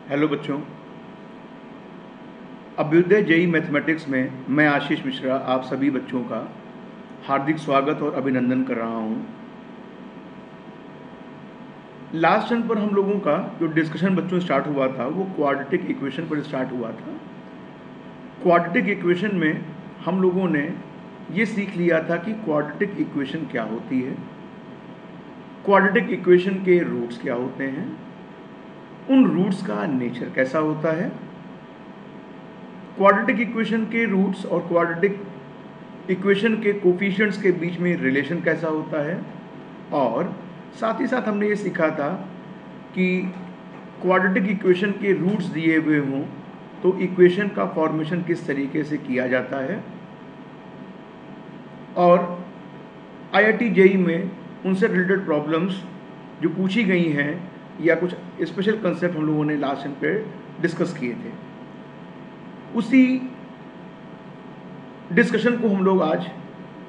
Hello बच्चों, Abhyuday JEE mathematics में मैं आशीष मिश्रा आप सभी बच्चों का हार्दिक स्वागत और अभिनंदन कर रहा हूं। लास्ट टर्म पर हम लोगों का जो डिस्कशन बच्चों स्टार्ट हुआ था वो क्वाड्रेटिक इक्वेशन पर स्टार्ट हुआ था। क्वाड्रेटिक इक्वेशन में हम लोगों ने ये सीख लिया था कि क्वाड्रेटिक इक्वेशन क्या होती है, क्वाड्रेटिक इक्वेशन के रूट्स क्या होते हैं, उन रूट्स का नेचर कैसा होता है, क्वाड्रेटिक इक्वेशन के रूट्स और क्वाड्रेटिक इक्वेशन के कोफिशिएंट्स के बीच में रिलेशन कैसा होता है, और साथ ही साथ हमने ये सीखा था कि क्वाड्रेटिक इक्वेशन के रूट्स दिए हुए हों तो इक्वेशन का फॉर्मेशन किस तरीके से किया जाता है। और आईआईटी जेईई में उनसे रिलेटेड प्रॉब्लम्स जो पूछी गई हैं या कुछ स्पेशल कंसेप्ट हम लोगों ने लास्ट टाइम पे डिस्कस किए थे, उसी डिस्कशन को हम लोग आज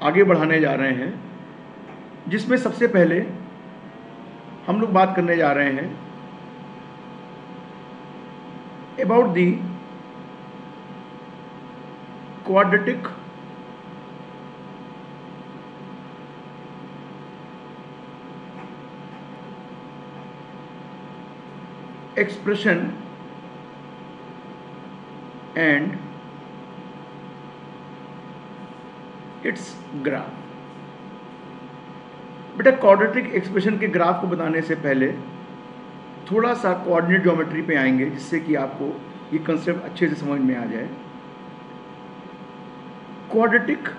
आगे बढ़ाने जा रहे हैं, जिसमें सबसे पहले हम लोग बात करने जा रहे हैं about the quadratic expression and it's graph. बेटा, क्वाड्रेटिक एक्सप्रेशन के ग्राफ को बताने से पहले थोड़ा सा कोऑर्डिनेट ज्योमेट्री पे आएंगे, जिससे कि आपको ये कंसेप्ट अच्छे से समझ में आ जाए। क्वाड्रेटिक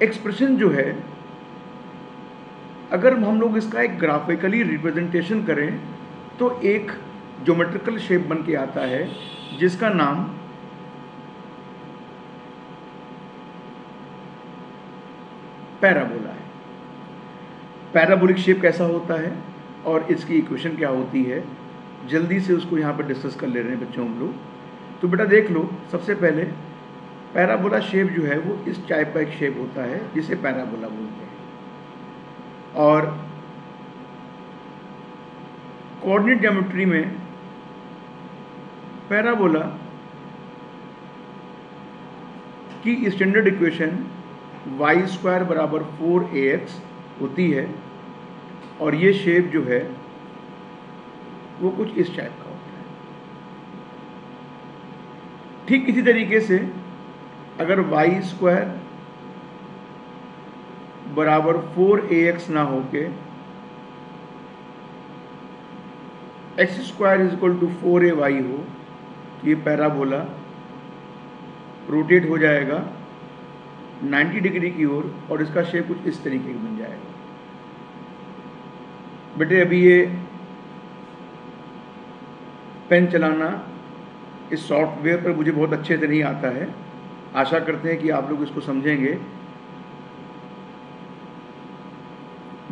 एक्सप्रेशन जो है, अगर हम लोग इसका एक ग्राफिकली रिप्रेजेंटेशन करें तो एक ज्योमेट्रिकल शेप बन के आता है जिसका नाम पैराबोला है। पैराबोलिक शेप कैसा होता है और इसकी इक्वेशन क्या होती है, जल्दी से उसको यहाँ पर डिस्कस कर ले रहे हैं बच्चों हम लोग। तो बेटा देख लो, सबसे पहले पैराबोला शेप जो है वो इस टाइप का एक शेप होता है जिसे पैराबोला बोलते हैं। और कोऑर्डिनेट ज्योमेट्री में पैराबोला की स्टैंडर्ड इक्वेशन y² बराबर 4ax होती है, और ये शेप जो है वो कुछ इस टाइप का होता है। ठीक इसी तरीके से अगर y² बराबर 4ax ना होके x² = 4ay हो, तो ये पैराबोला रोटेट हो जाएगा 90 डिग्री की ओर और इसका शेप कुछ इस तरीके का बन जाएगा। बेटे, अभी ये पेन चलाना इस सॉफ्टवेयर पर मुझे बहुत अच्छे से नहीं आता है, आशा करते हैं कि आप लोग इसको समझेंगे।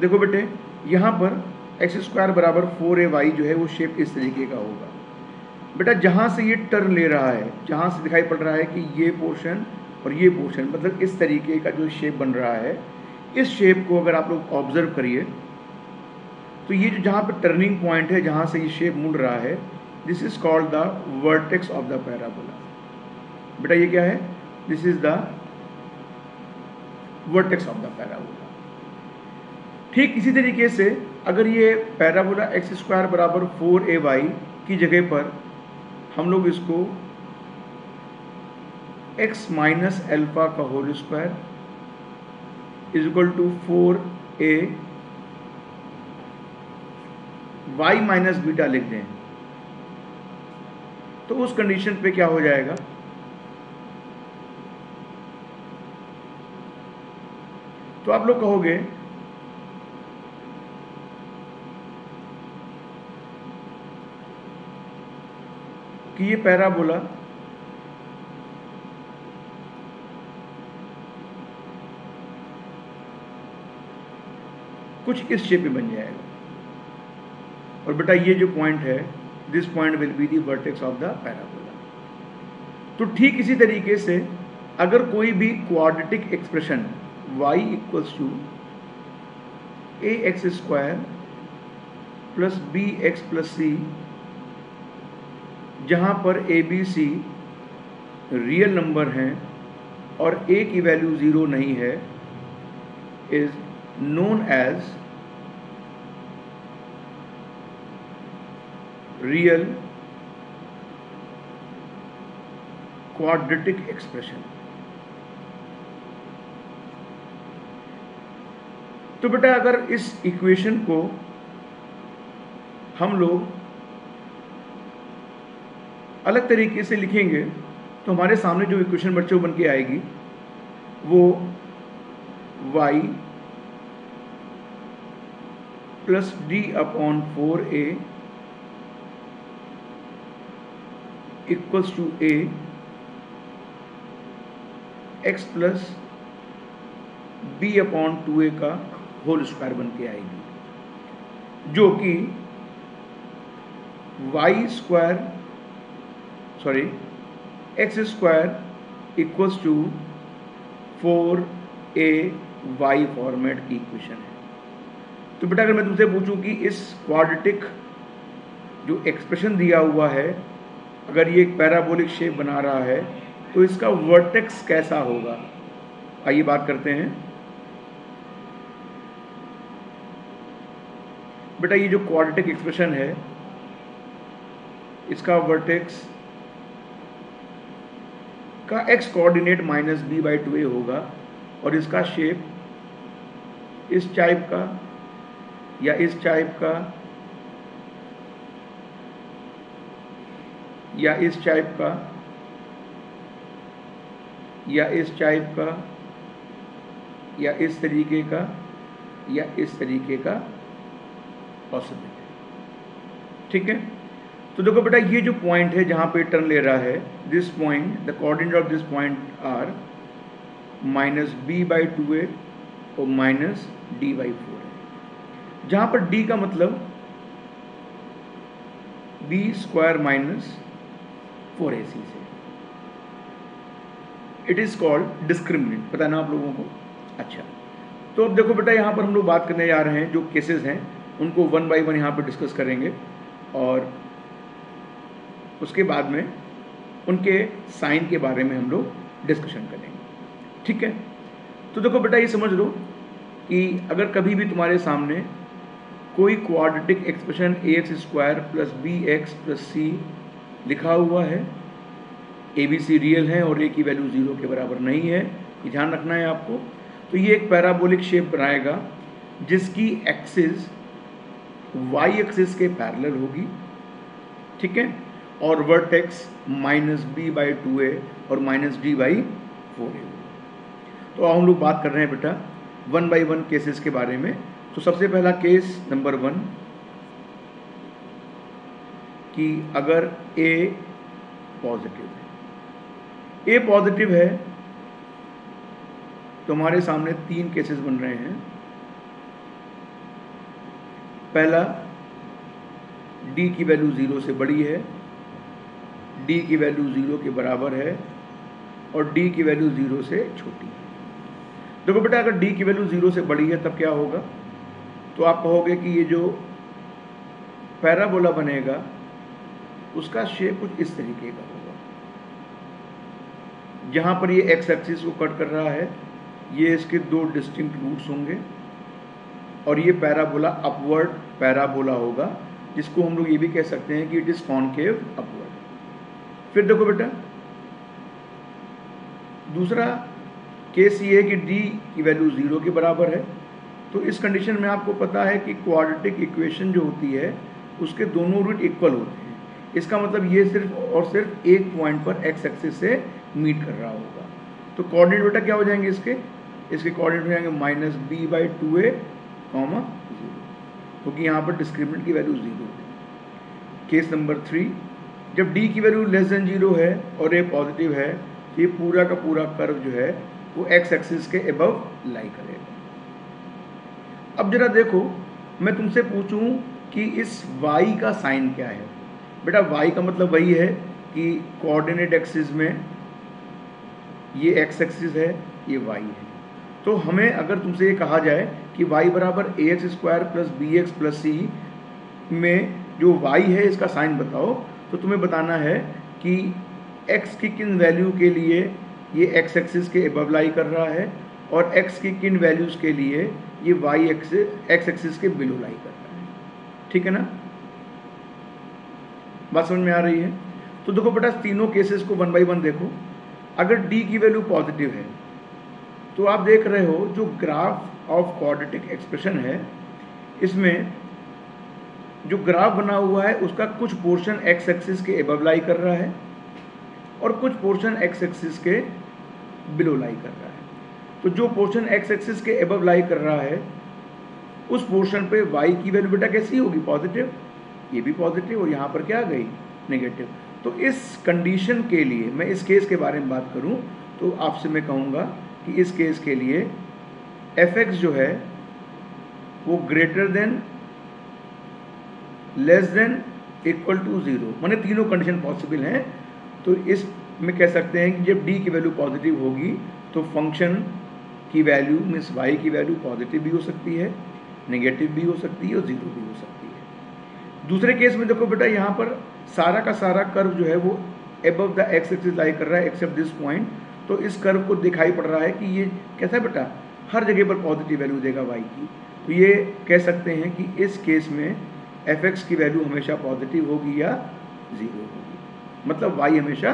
देखो बेटे, यहाँ पर x² बराबर 4ay जो है वो शेप इस तरीके का होगा। बेटा, जहाँ से ये टर्न ले रहा है, जहाँ से दिखाई पड़ रहा है कि ये पोर्शन और ये पोर्शन, मतलब इस तरीके का जो शेप बन रहा है, इस शेप को अगर आप लोग ऑब्जर्व करिए तो ये जो जहाँ पर टर्निंग पॉइंट है, जहाँ से ये शेप मुड़ रहा है, this is called the vertex of the parabola. बेटा ये क्या है? This is the vertex of the parabola. ठीक इसी तरीके से अगर ये पैराबोला x² बराबर 4ay की जगह पर हम लोग इसको x माइनस अल्फा का whole square = 4a y minus beta लिख दें, तो उस कंडीशन पे क्या हो जाएगा? तो आप लोग कहोगे कि ये पैराबोला कुछ इस शेप में बन जाएगा, और बेटा ये जो पॉइंट है, this point will be the vertex of the parabola. तो ठीक इसी तरीके से अगर कोई भी quadratic expression y = ax² + bx + c जहाँ पर A B C real number हैं और ए की वैल्यू 0 नहीं है is known as real quadratic expression. तो बेटा अगर इस इक्वेशन को हम लोग अलग तरीके से लिखेंगे तो हमारे सामने जो इक्वेशन बच्चों बन के आएगी वो y plus D upon 4a equals to a x plus b upon 2a का होल स्क्वायर बन के आएगी, जो कि x square equals to 4ay format की इक्वेशन है। तो बेटा अगर मैं तुमसे पूछूं कि इस क्वाड्रेटिक जो एक्सप्रेशन दिया हुआ है अगर ये एक पैराबोलिक शेप बना रहा है तो इसका वर्टेक्स कैसा होगा, आइए बात करते हैं। बेटा ये जो क्वाड्रेटिक एक्सप्रेशन है इसका वर्टेक्स का x coordinate minus B by 2a होगा और इसका शेप इस टाइप का या इस टाइप का या इस टाइप का या इस टाइप का या इस तरीके का या इस तरीके का पॉसिबल है। ठीक है, तो देखो बेटा ये जो पॉइंट है जहाँ पे टर्न ले रहा है, this point the coordinate of this point are minus B by 2a और माइनस डी बाई 4 है, जहाँ पर d का मतलब b स्क्वायर माइनस 4ac से। इट इज कॉल्ड डिस्क्रिमिनेंट, पता ना आप लोगों को। अच्छा, तो अब देखो बेटा यहाँ पर हम लोग बात करने जा रहे हैं जो केसेस हैं उनको वन बाई वन यहाँ पर डिस्कस करेंगे और उसके बाद में उनके साइन के बारे में हम लोग डिस्कशन करेंगे। ठीक है, तो देखो बेटा ये समझ लो कि अगर कभी भी तुम्हारे सामने कोई quadratic expression ax square plus bx plus c लिखा हुआ है, ए बी सी रियल है और a की वैल्यू 0 के बराबर नहीं है, ये ध्यान रखना है आपको। तो ये एक पैराबोलिक शेप बनाएगा जिसकी एक्सिस y एक्सिस के पैरेलल होगी। ठीक है, और vertex minus B by 2a और माइनस डी बाई 4a। तो अब हम लोग बात कर रहे हैं बेटा वन बाई वन केसेस के बारे में। तो सबसे पहला केस नंबर 1 कि अगर a पॉजिटिव है, a पॉजिटिव है तो हमारे सामने 3 केसेस बन रहे हैं। पहला, d की वैल्यू 0 से बड़ी है, d की वैल्यू 0 के बराबर है और d की वैल्यू 0 से छोटी है। देखो बेटा अगर d की वैल्यू 0 से बड़ी है तब क्या होगा, तो आप कहोगे कि ये जो पैराबोला बनेगा उसका शेप कुछ इस तरीके का होगा, जहाँ पर ये x एक्सिस को कट कर रहा है, ये इसके 2 डिस्टिंक्ट रूट्स होंगे और ये पैराबोला अपवर्ड पैराबोला होगा, जिसको हम लोग ये भी कह सकते हैं कि इट इज कॉनकेव अपवर्ड। फिर देखो बेटा दूसरा केस ये है कि d की वैल्यू 0 के बराबर है। तो इस कंडीशन में आपको पता है कि क्वाड्रेटिक इक्वेशन जो होती है उसके दोनों रूट इक्वल होते हैं, इसका मतलब ये सिर्फ और सिर्फ एक पॉइंट पर x एक्सिस से मीट कर रहा होगा। तो कोऑर्डिनेट बेटा क्या हो जाएंगे इसके कोऑर्डिनेट हो जाएंगे minus B by 2a comma 0, क्योंकि यहाँ पर डिस्क्रिमिनेंट की वैल्यू 0 है। केस नंबर 3, जब d की वैल्यू लेस देन 0 है और a पॉजिटिव है तो ये पूरा का पूरा कर्व जो है वो x एक्सिस के अबव लाई करेगा। अब जरा देखो मैं तुमसे पूछूं कि इस y का साइन क्या है। बेटा y का मतलब वही है कि कोऑर्डिनेट एक्सिस में ये x एक्सिस है, ये y है। तो हमें अगर तुमसे ये कहा जाए कि y बराबर ax square plus bx plus c में जो y है इसका साइन बताओ, तो तुम्हें बताना है कि x की किन वैल्यू के लिए ये x एक्सिस के एबव लाई कर रहा है और x की किन वैल्यूज़ के लिए ये x एक्सिस के बिलो लाई कर रहा है। ठीक है ना, बात समझ में आ रही है? तो देखो बेटा तीनों केसेस को वन बाई वन देखो। अगर d की वैल्यू पॉजिटिव है तो आप देख रहे हो जो ग्राफ ऑफ क्वाड्रेटिक एक्सप्रेशन है इसमें जो ग्राफ बना हुआ है उसका कुछ पोर्शन x एक्सिस के एबव लाई कर रहा है और कुछ पोर्शन x एक्सिस के बिलो लाई कर रहा है। तो जो पोर्शन x एक्सिस के एबव लाई कर रहा है उस पोर्शन पे y की वैल्यू बेटा कैसी होगी? पॉजिटिव। ये भी पॉजिटिव और यहाँ पर क्या आ गई? नेगेटिव। तो इस कंडीशन के लिए मैं इस केस के बारे में बात करूँ तो आपसे मैं कहूँगा कि इस केस के लिए fx जो है वो greater than, less than, equal to 0, माने तीनों कंडीशन पॉसिबल हैं। तो इस में कह सकते हैं कि जब d की वैल्यू पॉजिटिव होगी तो फंक्शन की वैल्यू मीन्स y की वैल्यू पॉजिटिव भी हो सकती है, नेगेटिव भी हो सकती है और 0 भी हो सकती है। दूसरे केस में देखो बेटा यहाँ पर सारा का सारा कर्व जो है वो एबव द x एक्सिस लाई कर रहा है एक्सेप्ट दिस पॉइंट। तो इस कर्व को दिखाई पड़ रहा है कि ये कैसा है बेटा? हर जगह पर पॉजिटिव वैल्यू देगा y की। तो ये कह सकते हैं कि इस केस में fx की वैल्यू हमेशा पॉजिटिव होगी या 0 होगी, मतलब y हमेशा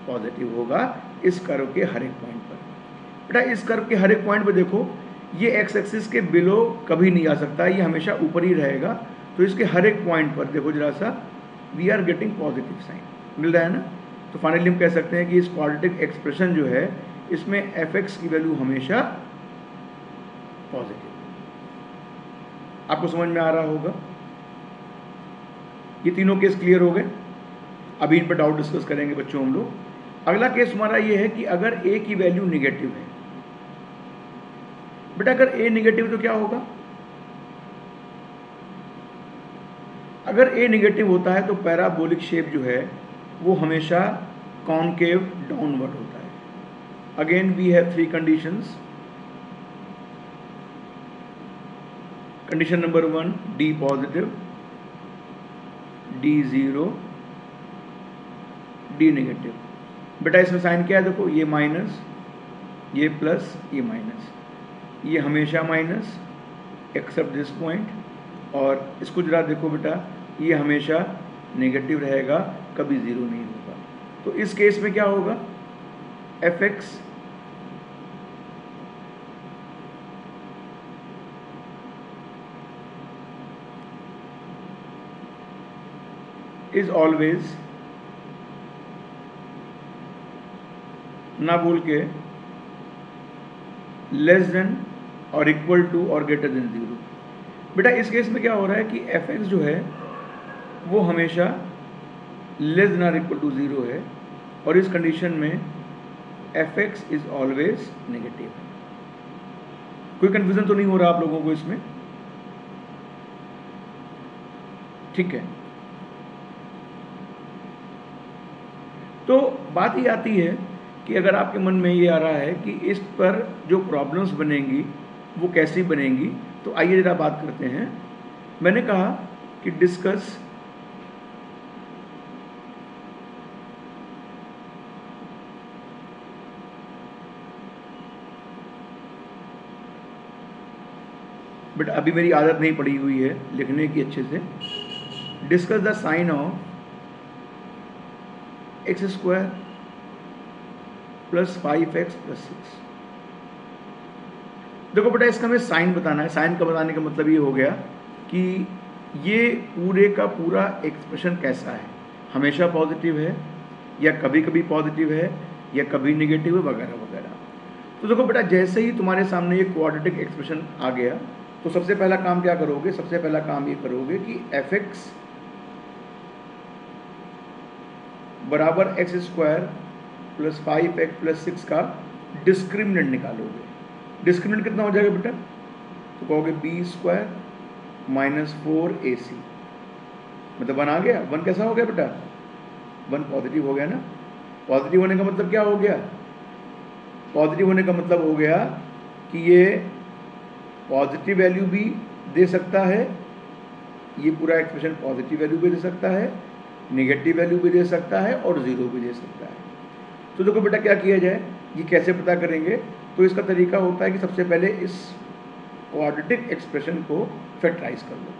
पॉजिटिव होगा इस कर्व के हर एक पॉइंट पर। बेटा इस कर्व के हर एक पॉइंट पर देखो ये x एक्सिस के बिलो कभी नहीं आ सकता, ये हमेशा ऊपर ही रहेगा। तो इसके हर एक पॉइंट पर देखो जरा सा, we are getting positive sign मिल रहा है ना। तो फाइनली हम कह सकते हैं कि इस क्वाड्रेटिक एक्सप्रेशन जो है इसमें fx की वैल्यू हमेशा पॉजिटिव। आपको समझ में आ रहा होगा? ये तीनों केस क्लियर हो गए। अभी इन पर डाउट डिस्कस करेंगे बच्चों हम लोग। अगला केस हमारा ये है कि अगर a की वैल्यू निगेटिव है। बेटा अगर a निगेटिव तो क्या होगा? अगर a निगेटिव होता है तो पैराबोलिक शेप जो है वो हमेशा कॉनकेव डाउनवर्ड होता है। Again we have 3 conditions. Condition number 1 d positive, d 0, d negative. बेटा इसमें साइन क्या है? देखो ये माइनस, ये प्लस, ये माइनस, ये हमेशा माइनस एक्सेप्ट दिस पॉइंट, और इसको जरा देखो बेटा ये हमेशा नेगेटिव रहेगा, कभी 0 नहीं होगा। तो इस केस में क्या होगा? fx इज ऑलवेज, ना बोल के, लेस देन और इक्वल टू और ग्रेटर देन 0। बेटा इस केस में क्या हो रहा है कि fx जो है वो हमेशा लेस देन और इक्वल टू 0 है और इस कंडीशन में fx इज ऑलवेज नेगेटिव। कोई कंफ्यूजन तो नहीं हो रहा आप लोगों को इसमें? ठीक है। तो बात ये आती है कि अगर आपके मन में ये आ रहा है कि इस पर जो प्रॉब्लम्स बनेंगी वो कैसी बनेंगी, तो आइए जरा बात करते हैं। मैंने कहा कि डिस्कस बट अभी मेरी आदत नहीं पड़ी हुई है लिखने की अच्छे से। Discuss the sign of x square plus 5x plus 6। देखो बेटा इसका हमें साइन बताना है। साइन का बताने का मतलब ये हो गया कि ये पूरे का पूरा एक्सप्रेशन कैसा है, हमेशा पॉजिटिव है या कभी कभी पॉजिटिव है या कभी नेगेटिव है वगैरह वगैरह। तो देखो बेटा जैसे ही तुम्हारे सामने ये क्वाड्रेटिक एक्सप्रेशन आ गया तो सबसे पहला काम क्या करोगे? सबसे पहला काम ये करोगे कि fx बराबर x square plus 5x plus 6 का डिस्क्रिमिनेंट निकालोगे। डिस्क्रिमिनेंट कितना हो जाएगा बेटा? तो कहोगे b स्क्वायर माइनस 4ac, मतलब 1 आ गया। 1 कैसा हो गया बेटा? 1 पॉजिटिव हो गया ना। पॉजिटिव होने का मतलब क्या हो गया? पॉजिटिव होने का मतलब हो गया कि ये पॉजिटिव वैल्यू भी दे सकता है, ये पूरा एक्सप्रेशन पॉजिटिव वैल्यू भी दे सकता है नेगेटिव वैल्यू भी दे सकता है और ज़ीरो भी दे सकता है। तो देखो बेटा क्या किया जाए, ये कैसे पता करेंगे? तो इसका तरीका होता है कि सबसे पहले इस क्वाड्रेटिक एक्सप्रेशन को फैक्टराइज कर लो।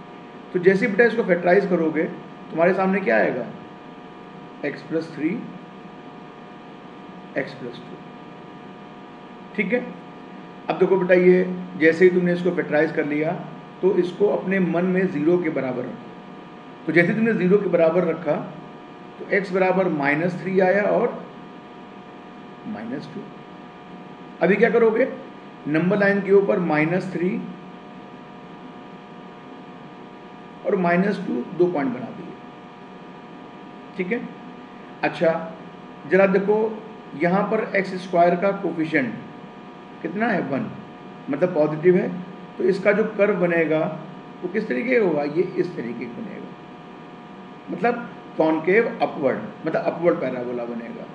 तो जैसे बेटा इसको फैक्टराइज करोगे तुम्हारे सामने क्या आएगा? x + 3 x + 2। ठीक है। अब देखो बेटा ये जैसे ही तुमने इसको फैक्टराइज कर लिया तो इसको अपने मन में 0 के बराबर रखो। तो जैसे तुमने 0 के बराबर रखा तो x बराबर -3 आया और -2। अभी क्या करोगे? नंबर लाइन के ऊपर -3 और -2 दो पॉइंट बना दिए। ठीक है। अच्छा जरा देखो यहाँ पर x² का कोफिशिएंट कितना है? 1, मतलब पॉजिटिव है। तो इसका जो कर्व बनेगा वो किस तरीके का होगा? ये इस तरीके का बनेगा, मतलब कॉनकेव अपवर्ड, मतलब अपवर्ड पैराबोला बनेगा।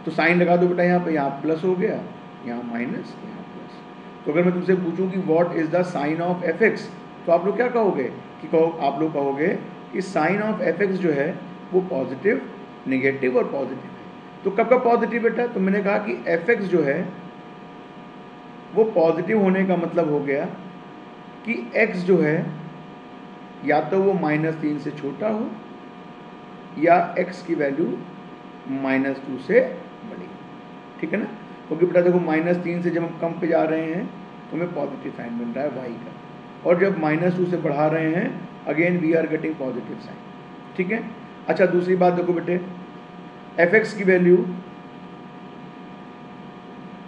तो साइन लगा दो बेटा यहाँ पे, यहाँ प्लस हो गया, यहाँ माइनस, यहाँ प्लस। तो अगर मैं तुमसे पूछूं कि what is the sign of fx, तो आप लोग क्या कहोगे? आप लोग कहोगे कि साइन ऑफ fx जो है वो पॉजिटिव, नेगेटिव और पॉजिटिव है। तो कब का पॉजिटिव बेटा? तो मैंने कहा कि fx जो है वो पॉजिटिव होने का मतलब हो गया कि x जो है या तो वो -3 से छोटा हो या x की वैल्यू -2 से बड़ी। ठीक है ना? क्योंकि बेटा देखो -3 से जब हम कम पे जा रहे हैं तो हमें पॉजिटिव साइन मिल रहा है y का, और जब -2 से बढ़ा रहे हैं again we are getting positive sign. ठीक है। अच्छा दूसरी बात देखो बेटे, fx की वैल्यू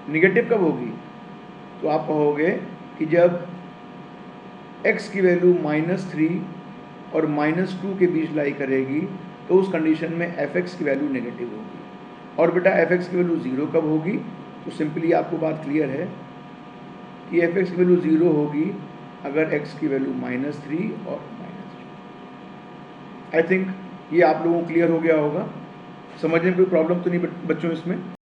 निगेटिव कब होगी? तो आप कहोगे कि जब x की वैल्यू -3 और -2 के बीच लाई करेगी तो उस कंडीशन में fx की वैल्यू नेगेटिव होगी। और बेटा fx की वैल्यू 0 कब होगी? तो सिंपली आपको बात क्लियर है कि fx की वैल्यू 0 होगी अगर x की वैल्यू -3 और -2। आई थिंक ये आप लोगों को क्लियर हो गया होगा। समझने में कोई प्रॉब्लम तो नहीं बच्चों इसमें?